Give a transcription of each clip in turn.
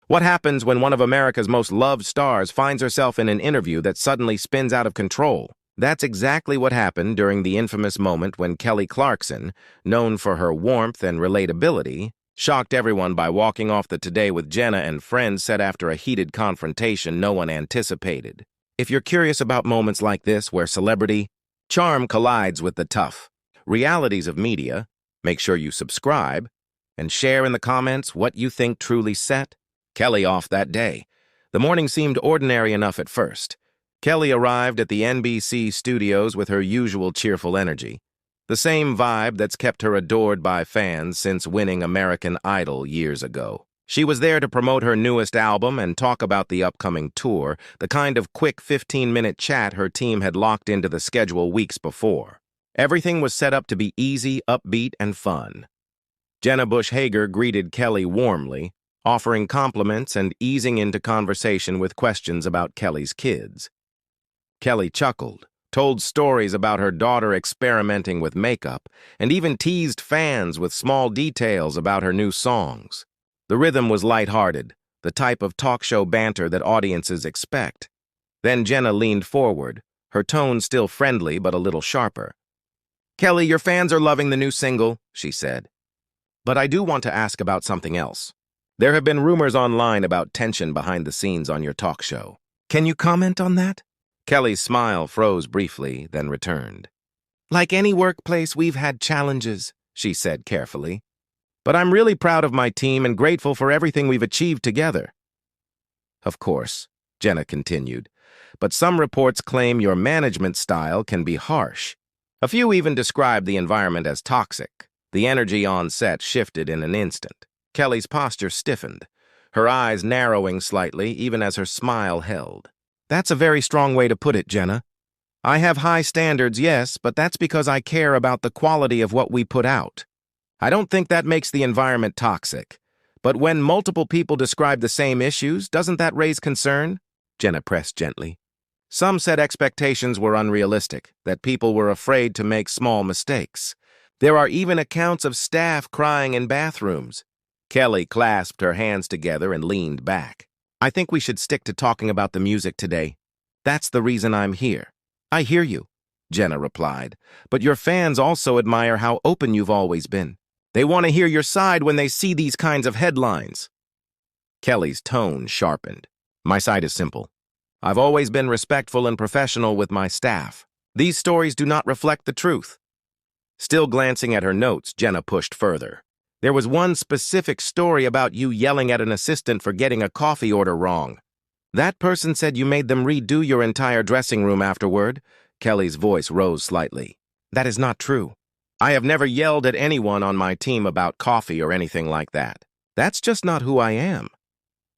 What happens when one of America's most loved stars finds herself in an interview that suddenly spins out of control? That's exactly what happened during the infamous moment when Kelly Clarkson, known for her warmth and relatability, shocked everyone by walking off the Today with Jenna and Friends set after a heated confrontation no one anticipated. If you're curious about moments like this where celebrity charm collides with the tough realities of media, make sure you subscribe and share in the comments what you think truly set Kelly off that day. The morning seemed ordinary enough at first. Kelly arrived at the NBC studios with her usual cheerful energy, the same vibe that's kept her adored by fans since winning American Idol years ago. She was there to promote her newest album and talk about the upcoming tour, the kind of quick 15-minute chat her team had locked into the schedule weeks before. Everything was set up to be easy, upbeat, and fun. Jenna Bush Hager greeted Kelly warmly, offering compliments and easing into conversation with questions about Kelly's kids. Kelly chuckled, told stories about her daughter experimenting with makeup, and even teased fans with small details about her new songs. The rhythm was lighthearted, the type of talk show banter that audiences expect. Then Jenna leaned forward, her tone still friendly but a little sharper. "Kelly, your fans are loving the new single," she said. "But I do want to ask about something else. There have been rumors online about tension behind the scenes on your talk show. Can you comment on that?" Kelly's smile froze briefly, then returned. "Like any workplace, we've had challenges," she said carefully. "But I'm really proud of my team and grateful for everything we've achieved together." "Of course," Jenna continued, "but some reports claim your management style can be harsh. A few even describe the environment as toxic." The energy on set shifted in an instant. Kelly's posture stiffened, her eyes narrowing slightly even as her smile held. "That's a very strong way to put it, Jenna. I have high standards, yes, but that's because I care about the quality of what we put out. I don't think that makes the environment toxic. But when multiple people describe the same issues, doesn't that raise concern?" Jenna pressed gently. "Some said expectations were unrealistic, that people were afraid to make small mistakes. There are even accounts of staff crying in bathrooms." Kelly clasped her hands together and leaned back. "I think we should stick to talking about the music today. That's the reason I'm here." "I hear you," Jenna replied, "but your fans also admire how open you've always been. They want to hear your side when they see these kinds of headlines." Kelly's tone sharpened. "My side is simple. I've always been respectful and professional with my staff. These stories do not reflect the truth." Still glancing at her notes, Jenna pushed further. "There was one specific story about you yelling at an assistant for getting a coffee order wrong. That person said you made them redo your entire dressing room afterward." Kelly's voice rose slightly. "That is not true. I have never yelled at anyone on my team about coffee or anything like that. That's just not who I am."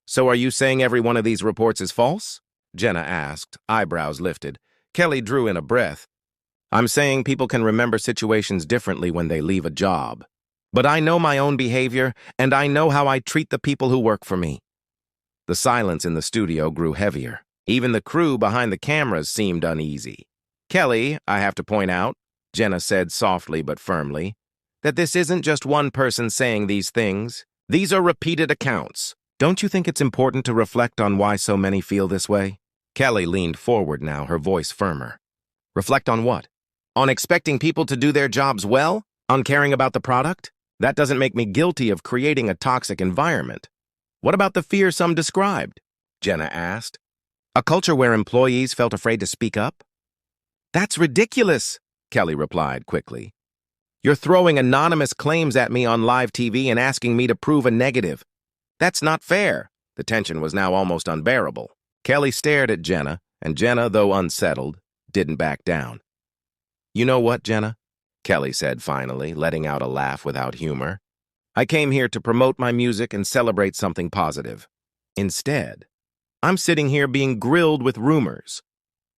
"So are you saying every one of these reports is false?" Jenna asked, eyebrows lifted. Kelly drew in a breath. "I'm saying people can remember situations differently when they leave a job. But I know my own behavior, and I know how I treat the people who work for me." The silence in the studio grew heavier. Even the crew behind the cameras seemed uneasy. "Kelly, I have to point out," Jenna said softly but firmly, "that this isn't just one person saying these things. These are repeated accounts. Don't you think it's important to reflect on why so many feel this way?" Kelly leaned forward now, her voice firmer. "Reflect on what? On expecting people to do their jobs well? On caring about the product? That doesn't make me guilty of creating a toxic environment." "What about the fear some described?" Jenna asked. "A culture where employees felt afraid to speak up?" "That's ridiculous," Kelly replied quickly. "You're throwing anonymous claims at me on live TV and asking me to prove a negative. That's not fair." The tension was now almost unbearable. Kelly stared at Jenna, and Jenna, though unsettled, didn't back down. "You know what, Jenna?" Kelly said finally, letting out a laugh without humor. "I came here to promote my music and celebrate something positive. Instead, I'm sitting here being grilled with rumors."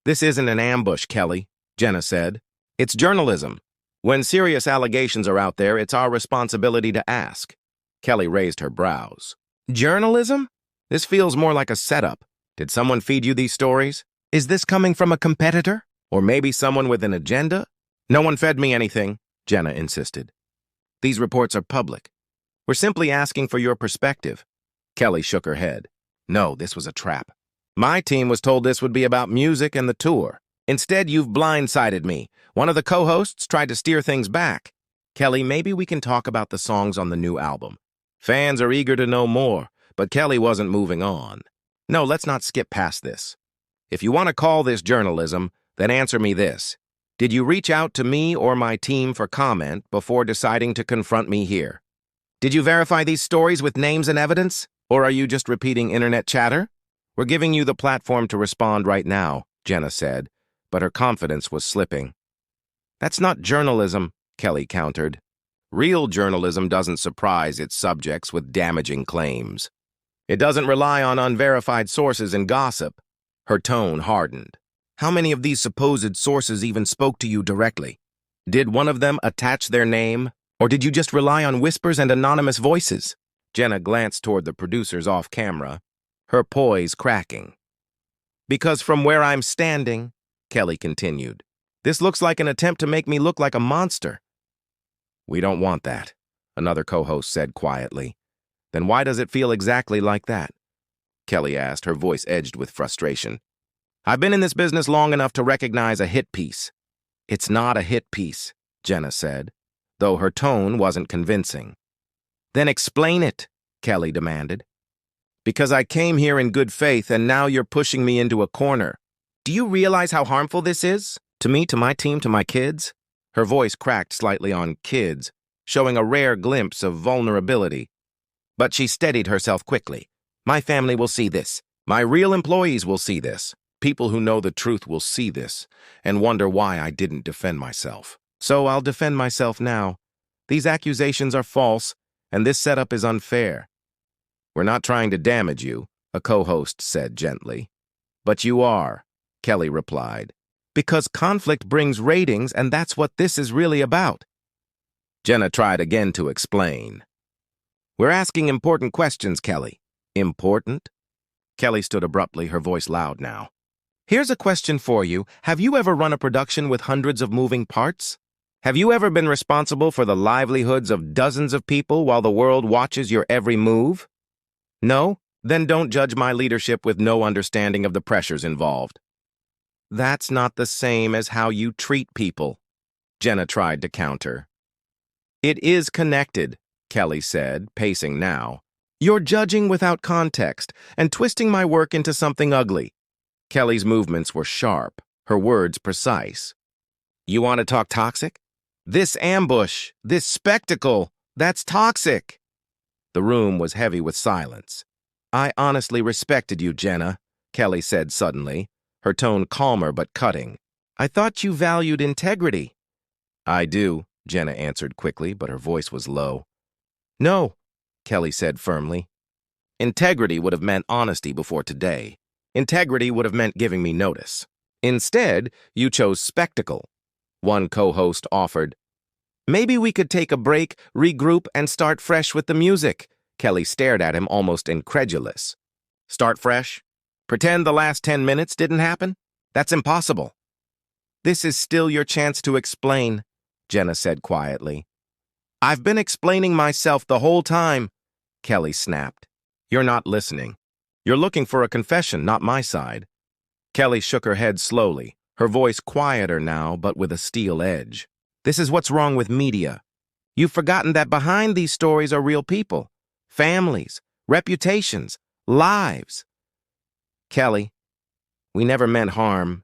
"This isn't an ambush, Kelly," Jenna said. "It's journalism. When serious allegations are out there, it's our responsibility to ask." Kelly raised her brows. "Journalism? This feels more like a setup. Did someone feed you these stories? Is this coming from a competitor? Or maybe someone with an agenda?" "No one fed me anything," Jenna insisted. "These reports are public. We're simply asking for your perspective. Kelly shook her head. No, this was a trap. My team was told this would be about music and the tour. Instead, you've blindsided me. One of the co-hosts tried to steer things back. Kelly, maybe we can talk about the songs on the new album. Fans are eager to know more, but Kelly wasn't moving on. No, let's not skip past this. If you want to call this journalism, then answer me this. Did you reach out to me or my team for comment before deciding to confront me here? Did you verify these stories with names and evidence? Or are you just repeating internet chatter? We're giving you the platform to respond right now, Jenna said, but her confidence was slipping. That's not journalism, Kelly countered. Real journalism doesn't surprise its subjects with damaging claims. It doesn't rely on unverified sources and gossip. Her tone hardened. How many of these supposed sources even spoke to you directly? Did one of them attach their name, or did you just rely on whispers and anonymous voices? Jenna glanced toward the producers off camera, her poise cracking. Because from where I'm standing, Kelly continued, this looks like an attempt to make me look like a monster. We don't want that, another co-host said quietly. Then why does it feel exactly like that? Kelly asked, her voice edged with frustration. I've been in this business long enough to recognize a hit piece. It's not a hit piece, Jenna said, though her tone wasn't convincing. Then explain it, Kelly demanded. Because I came here in good faith and now you're pushing me into a corner. Do you realize how harmful this is? To me, to my team, to my kids? Her voice cracked slightly on kids, showing a rare glimpse of vulnerability. But she steadied herself quickly. My family will see this. My real employees will see this. People who know the truth will see this and wonder why I didn't defend myself. So I'll defend myself now. These accusations are false, and this setup is unfair. We're not trying to damage you, a co-host said gently. But you are, Kelly replied. Because conflict brings ratings, and that's what this is really about. Jenna tried again to explain. We're asking important questions, Kelly. Important? Kelly stood abruptly, her voice loud now. Here's a question for you. Have you ever run a production with hundreds of moving parts? Have you ever been responsible for the livelihoods of dozens of people while the world watches your every move? No? Then don't judge my leadership with no understanding of the pressures involved. That's not the same as how you treat people, Jenna tried to counter. It is connected, Kelly said, pacing now. You're judging without context and twisting my work into something ugly. Kelly's movements were sharp, her words precise. You want to talk toxic? This ambush, this spectacle, that's toxic. The room was heavy with silence. I honestly respected you, Jenna, Kelly said suddenly, her tone calmer but cutting. I thought you valued integrity. I do, Jenna answered quickly, but her voice was low. No, Kelly said firmly. Integrity would have meant honesty before today. Integrity would have meant giving me notice. Instead, you chose spectacle. One co-host offered. Maybe we could take a break, regroup, and start fresh with the music. Kelly stared at him, almost incredulous. Start fresh? Pretend the last 10 minutes didn't happen? That's impossible. This is still your chance to explain, Jenna said quietly. I've been explaining myself the whole time, Kelly snapped. You're not listening. You're looking for a confession, not my side. Kelly shook her head slowly, her voice quieter now, but with a steel edge. This is what's wrong with media. You've forgotten that behind these stories are real people, families, reputations, lives. Kelly, we never meant harm,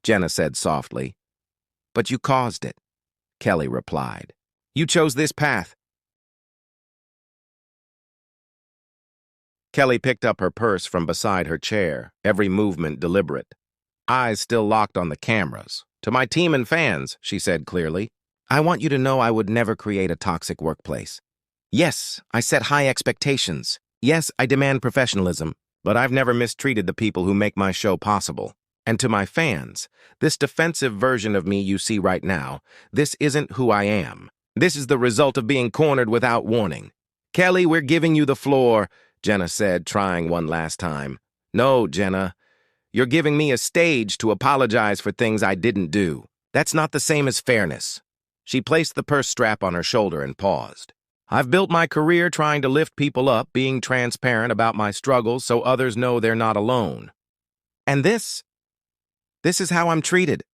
Jenna said softly. But you caused it, Kelly replied. You chose this path. Kelly picked up her purse from beside her chair, every movement deliberate. Eyes still locked on the cameras. To my team and fans, she said clearly, I want you to know I would never create a toxic workplace. Yes, I set high expectations. Yes, I demand professionalism, but I've never mistreated the people who make my show possible. And to my fans, this defensive version of me you see right now, this isn't who I am. This is the result of being cornered without warning. Kelly, we're giving you the floor, Jenna said, trying one last time. No, Jenna. You're giving me a stage to apologize for things I didn't do. That's not the same as fairness. She placed the purse strap on her shoulder and paused. I've built my career trying to lift people up, being transparent about my struggles so others know they're not alone. And this is how I'm treated.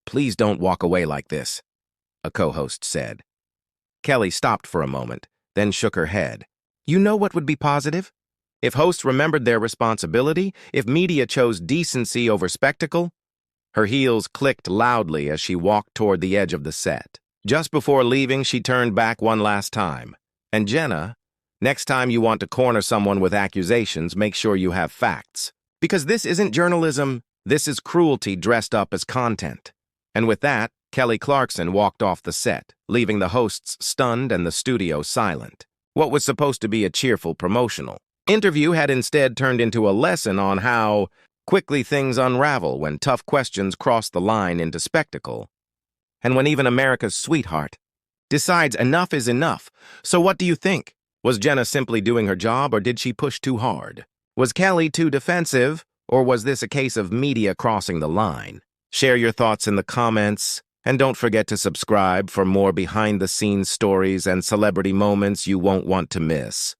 Please don't walk away like this, a co-host said. Kelly stopped for a moment, then shook her head. You know what would be positive? If hosts remembered their responsibility, if media chose decency over spectacle. Her heels clicked loudly as she walked toward the edge of the set. Just before leaving, she turned back one last time. And Jenna, next time you want to corner someone with accusations, make sure you have facts. Because this isn't journalism, this is cruelty dressed up as content. And with that, Kelly Clarkson walked off the set, leaving the hosts stunned and the studio silent. What was supposed to be a cheerful promotional interview had instead turned into a lesson on how quickly things unravel when tough questions cross the line into spectacle. And when even America's sweetheart decides enough is enough. So what do you think? Was Jenna simply doing her job, or did she push too hard? Was Kelly too defensive, or was this a case of media crossing the line? Share your thoughts in the comments, and don't forget to subscribe for more behind-the-scenes stories and celebrity moments you won't want to miss.